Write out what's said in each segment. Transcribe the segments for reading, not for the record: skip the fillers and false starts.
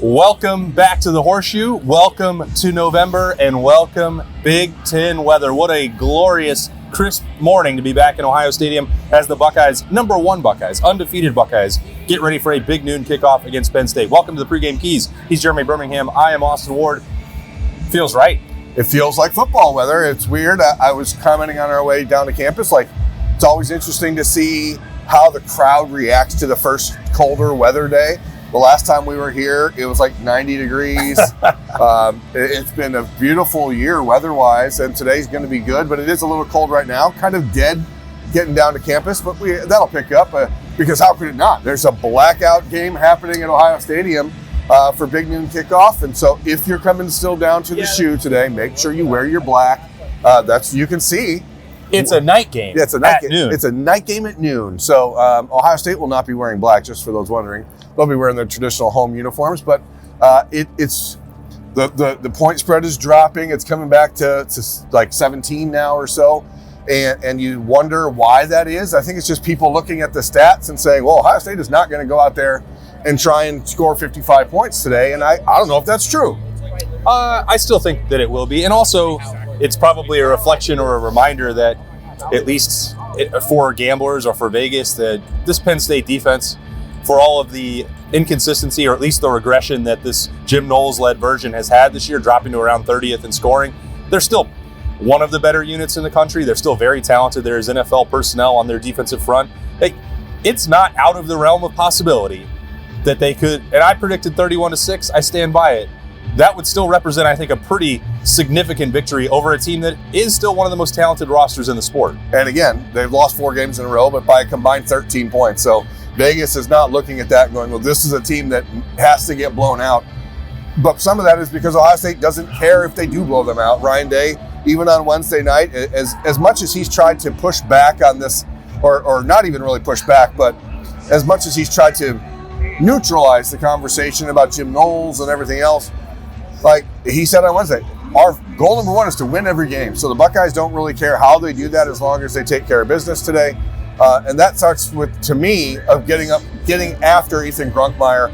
Welcome back to the Horseshoe. Welcome to November, and welcome Big Ten weather. What a glorious, crisp morning to be back in Ohio Stadium as the Buckeyes, #1 Buckeyes, undefeated Buckeyes, get ready for a big noon kickoff against Penn State. Welcome to the Pregame Keys. He's Jeremy Birmingham. I am Austin Ward. Feels right. It feels like football weather. It's weird. I was commenting on our way down to campus, like it's always interesting to see how the crowd reacts to the first colder weather day. The last time we were here, it was like 90 degrees. It's been a beautiful year weather-wise, and today's going to be good, but it is a little cold right now. Kind of dead getting down to campus, but that'll pick up because how could it not? There's a blackout game happening at Ohio Stadium for Big Noon kickoff, and so if you're coming still down to the shoe today, make sure you wear your black. You can see. It's a night game. Yeah, it's a night at game. noon. It's a night game at noon. So Ohio State will not be wearing black, just for those wondering. They'll be wearing their traditional home uniforms, but it's the point spread is dropping. It's coming back to like 17 now or so, and you wonder why that is. I think it's just people looking at the stats and saying, well, Ohio State is not going to go out there and try and score 55 points today, and I don't know if that's true. I still think that it will be, and also it's probably a reflection or a reminder that at least for gamblers or for Vegas, that this Penn State defense, for all of the inconsistency or at least the regression that this Jim Knowles-led version has had this year, dropping to around 30th in scoring, they're still one of the better units in the country. They're still very talented. There's NFL personnel on their defensive front. It's not out of the realm of possibility that they could, and I predicted 31-6. I stand by it. That would still represent, I think, a pretty significant victory over a team that is still one of the most talented rosters in the sport. And again, they've lost 4 games in a row, but by a combined 13 points. So Vegas is not looking at that and going, well, this is a team that has to get blown out. But some of that is because Ohio State doesn't care if they do blow them out. Ryan Day, even on Wednesday night, as much as he's tried to push back on this, or not even really push back, but as much as he's tried to neutralize the conversation about Jim Knowles and everything else, like he said on Wednesday, our goal number 1 is to win every game. So the Buckeyes don't really care how they do that as long as they take care of business today. And that starts with, to me, of getting after Ethan Grunkmeyer.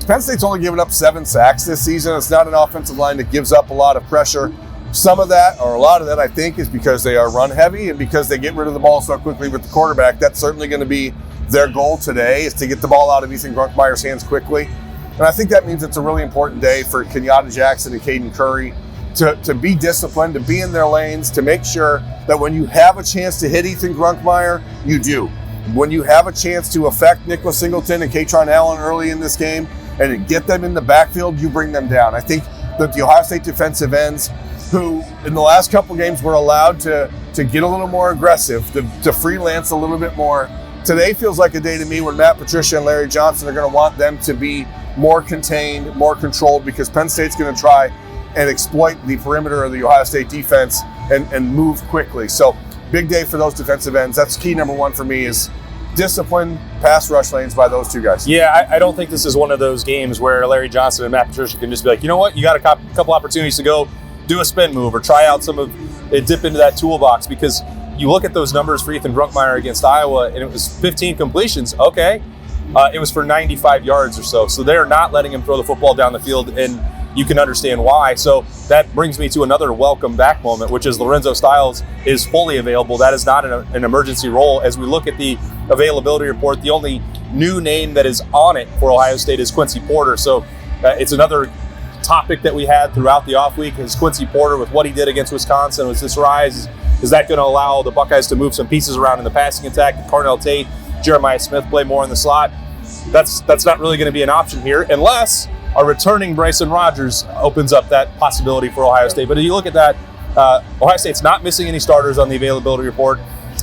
Penn State's only given up 7 sacks this season. It's not an offensive line that gives up a lot of pressure. Some of that, or a lot of that, I think, is because they are run heavy and because they get rid of the ball so quickly with the quarterback. That's certainly going to be their goal today, is to get the ball out of Ethan Grunkmeyer's hands quickly. And I think that means it's a really important day for Kenyatta Jackson and Caden Curry to be disciplined, to be in their lanes, to make sure that when you have a chance to hit Ethan Grunkmeyer, you do. When you have a chance to affect Nicholas Singleton and Katron Allen early in this game and to get them in the backfield, you bring them down. I think that the Ohio State defensive ends, who in the last couple games were allowed to get a little more aggressive, to freelance a little bit more, today feels like a day to me when Matt Patricia and Larry Johnson are going to want them to be more contained, more controlled, because Penn State's going to try and exploit the perimeter of the Ohio State defense and move quickly. So big day for those defensive ends. That's key number 1 for me, is discipline, pass rush lanes by those 2 guys. Yeah, I don't think this is one of those games where Larry Johnson and Matt Patricia can just be like, you know what, you got a couple opportunities to go do a spin move or try out some of it, dip into that toolbox, because you look at those numbers for Ethan Grunkmeyer against Iowa, and it was 15 completions. Okay. It was for 95 yards or so. So they're not letting him throw the football down the field, and you can understand why. So that brings me to another welcome back moment, which is Lorenzo Styles is fully available. That is not an emergency role. As we look at the availability report, the only new name that is on it for Ohio State is Quincy Porter. So it's another topic that we had throughout the off week is Quincy Porter with what he did against Wisconsin. Was this rise? Is that going to allow the Buckeyes to move some pieces around in the passing attack? Carnell Tate, Jeremiah Smith play more in the slot? That's not really going to be an option here unless a returning Bryson Rogers opens up that possibility for Ohio State. But if you look at that, Ohio State's not missing any starters on the availability report,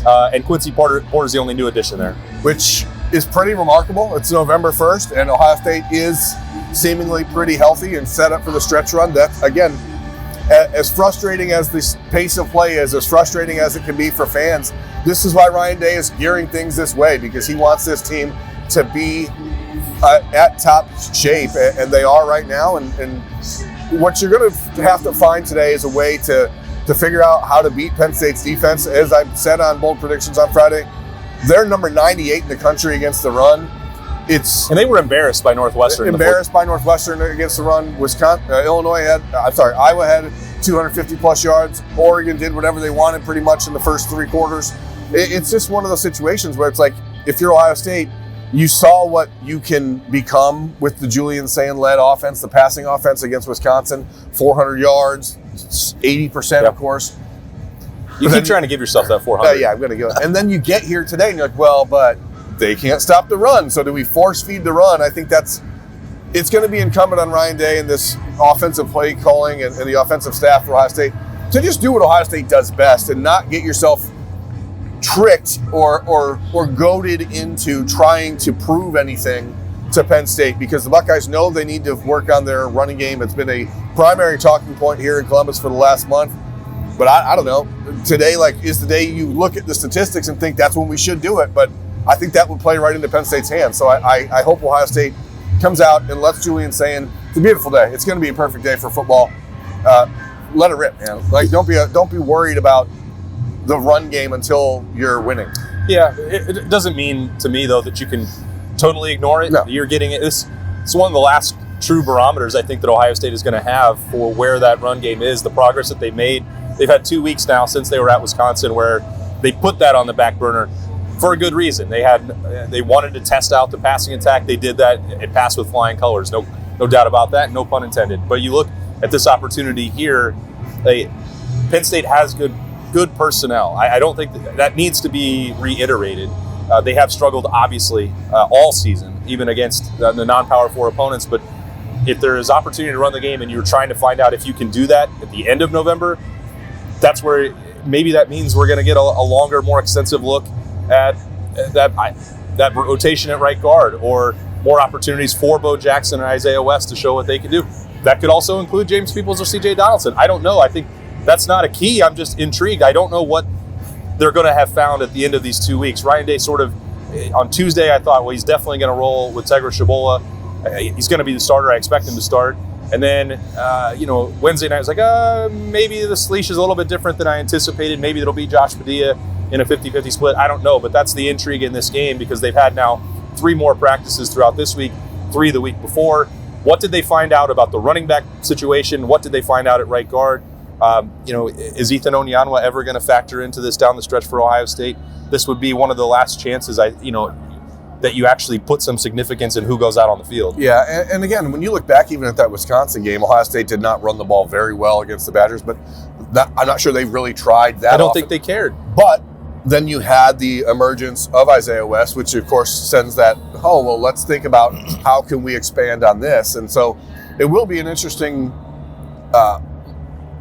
and Quincy Porter's the only new addition there. Which is pretty remarkable. It's November 1st, and Ohio State is seemingly pretty healthy and set up for the stretch run. That's, again, as frustrating as this pace of play is, as frustrating as it can be for fans, this is why Ryan Day is gearing things this way, because he wants this team to be at top shape, and they are right now. And what you're going to have to find today is a way to figure out how to beat Penn State's defense. As I said on Bold Predictions on Friday, they're number 98 in the country against the run. And they were embarrassed by Northwestern. By Northwestern against the run. Iowa had 250 plus yards. Oregon did whatever they wanted pretty much in the first three quarters. It's just one of those situations where it's like, if you're Ohio State, you saw what you can become with the Julian Sayin-led offense, the passing offense against Wisconsin, 400 yards, 80%, of course. You keep trying to give yourself that 400. I'm going to go. And then you get here today and you're like, well, but they can't stop the run. So do we force feed the run? I think it's going to be incumbent on Ryan Day and this offensive play calling and the offensive staff for Ohio State to just do what Ohio State does best and not get yourself tricked or goaded into trying to prove anything to Penn State, because the Buckeyes know they need to work on their running game. It's been a primary talking point here in Columbus for the last month. But I don't know. Today, is the day you look at the statistics and think that's when we should do it. But I think that would play right into Penn State's hands. So I hope Ohio State comes out and lets Julian Sayin. It's a beautiful day. It's going to be a perfect day for football. Let it rip, man. Don't be worried about the run game until you're winning. Yeah, it doesn't mean to me though that you can totally ignore it. No. You're getting it. It's one of the last true barometers I think that Ohio State is going to have for where that run game is, the progress that they've made. They've had 2 weeks now since they were at Wisconsin where they put that on the back burner for a good reason. They wanted to test out the passing attack. They did that. It passed with flying colors. No doubt about that. No pun intended. But you look at this opportunity here. Penn State has good personnel. I don't think that needs to be reiterated. They have struggled, obviously, all season, even against the non-Power 4 opponents. But if there is opportunity to run the game and you're trying to find out if you can do that at the end of November, that's where maybe that means we're going to get a longer, more extensive look at that rotation at right guard, or more opportunities for Bo Jackson and Isaiah West to show what they can do. That could also include James Peoples or C.J. Donaldson. I don't know. I think that's not a key. I'm just intrigued. I don't know what they're going to have found at the end of these 2 weeks. Ryan Day on Tuesday, I thought, well, he's definitely going to roll with Tegra Shabola. He's going to be the starter. I expect him to start. And then, Wednesday night, I was like, maybe the leash is a little bit different than I anticipated. Maybe it'll be Josh Padilla in a 50-50 split. I don't know, but that's the intrigue in this game, because they've had now 3 more practices throughout this week, 3 the week before. What did they find out about the running back situation? What did they find out at right guard? Is Ethan Onyanwa ever going to factor into this down the stretch for Ohio State? This would be one of the last chances, that you actually put some significance in who goes out on the field. Yeah, and again, when you look back even at that Wisconsin game, Ohio State did not run the ball very well against the Badgers, but I'm not sure they really tried that. I don't think they cared. But then you had the emergence of Isaiah West, which of course sends that, let's think about how can we expand on this. And so it will be an interesting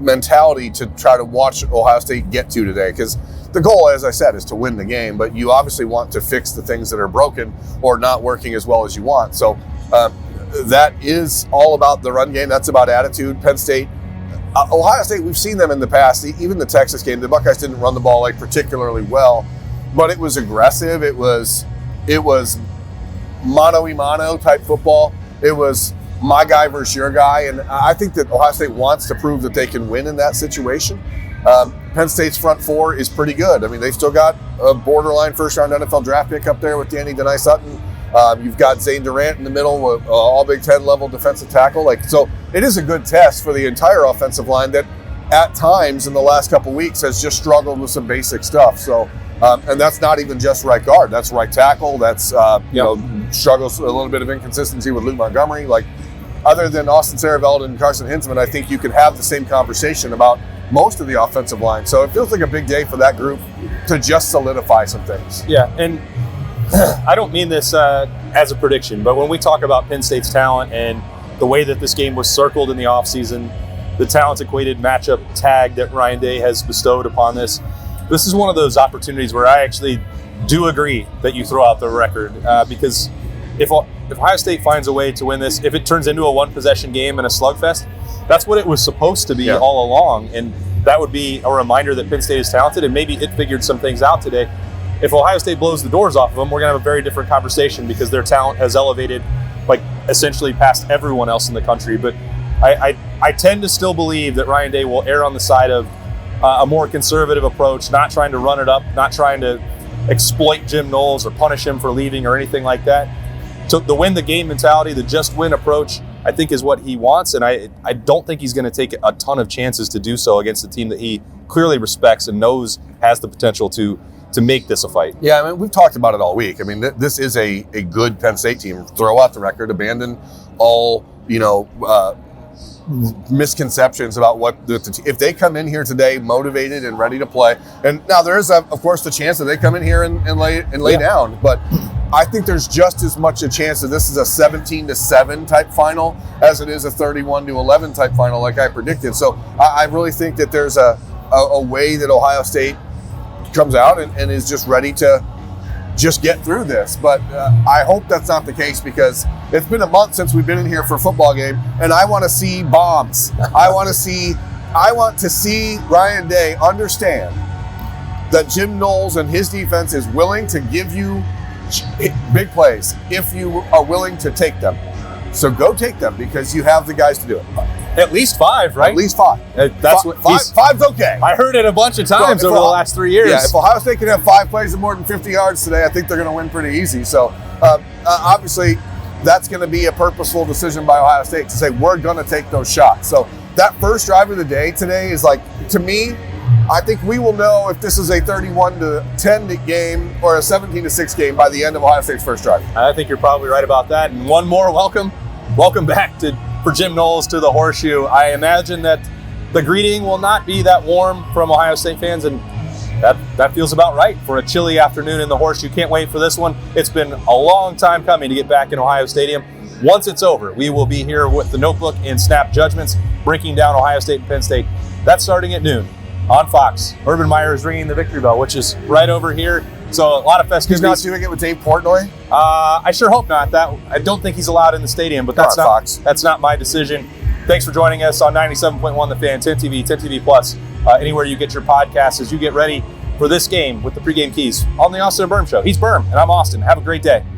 mentality to try to watch Ohio State get to today, because the goal, as I said, is to win the game, but you obviously want to fix the things that are broken or not working as well as you want. So that is all about the run game. That's about attitude. Penn State, Ohio State, we've seen them in the past. Even the Texas game, the Buckeyes didn't run the ball particularly well, but it was aggressive. It was mano-a-mano type football. It was my guy versus your guy, and I think that Ohio State wants to prove that they can win in that situation. Penn State's front 4 is pretty good. I mean, they've still got a borderline first-round NFL draft pick up there with Danny Denai-Sutton. You've got Zane Durant in the middle, all Big Ten level defensive tackle. So it is a good test for the entire offensive line that at times in the last couple weeks has just struggled with some basic stuff. So, and that's not even just right guard. That's right tackle. That's, struggles with a little bit of inconsistency with Luke Montgomery. Other than Austin Sareveld and Carson Hinsman, I think you could have the same conversation about most of the offensive line. So it feels like a big day for that group to just solidify some things. Yeah, and I don't mean this as a prediction, but when we talk about Penn State's talent and the way that this game was circled in the offseason, the talent-equated matchup tag that Ryan Day has bestowed upon this is one of those opportunities where I actually do agree that you throw out the record, because if Ohio State finds a way to win this, if it turns into a one-possession game and a slugfest, that's what it was supposed to be all along. And that would be a reminder that Penn State is talented, and maybe it figured some things out today. If Ohio State blows the doors off of them, we're going to have a very different conversation, because their talent has elevated essentially past everyone else in the country. But I tend to still believe that Ryan Day will err on the side of a more conservative approach, not trying to run it up, not trying to exploit Jim Knowles or punish him for leaving or anything like that. the win the game mentality, the just win approach, I think is what he wants. And I don't think he's going to take a ton of chances to do so against a team that he clearly respects and knows has the potential to make this a fight. Yeah, I mean, we've talked about it all week. I mean, this is a good Penn State team. Throw out the record, abandon all, misconceptions about what if they come in here today motivated and ready to play. And now there is, of course, the chance that they come in here and lay down. But I think there's just as much a chance that this is a 17-7 type final as it is a 31-11 type final, like I predicted. So I really think that there's a way that Ohio State comes out and is just ready to just get through this. But I hope that's not the case, because it's been a month since we've been in here for a football game, and I want to see bombs. I want to see Ryan Day understand that Jim Knowles and his defense is willing to give you big plays if you are willing to take them. So go take them, because you have the guys to do it. At least 5, right? At least 5. That's what five's okay. I heard it a bunch of times over the last 3 years. Yeah, if Ohio State can have 5 plays of more than 50 yards today, I think they're going to win pretty easy. So obviously, that's going to be a purposeful decision by Ohio State to say, we're going to take those shots. So that first drive of the day today is to me, I think we will know if this is a 31-10 game or a 17-6 game by the end of Ohio State's first drive. I think you're probably right about that. And one more welcome back for Jim Knowles to the Horseshoe. I imagine that the greeting will not be that warm from Ohio State fans, and that feels about right for a chilly afternoon in the Horseshoe. Can't wait for this one. It's been a long time coming to get back in Ohio Stadium. Once it's over, we will be here with the notebook and snap judgments, breaking down Ohio State and Penn State. That's starting at noon on Fox. Urban Meyer is ringing the victory bell, which is right over here. So a lot of festivities. He's not doing it with Dave Portnoy? I sure hope not. I don't think he's allowed in the stadium, but that's not my decision. Thanks for joining us on 97.1 The Fan, 10 TV, 10 TV Plus, anywhere you get your podcasts as you get ready for this game with the Pregame Keys on the Austin Birm Show. He's Birm, and I'm Austin. Have a great day.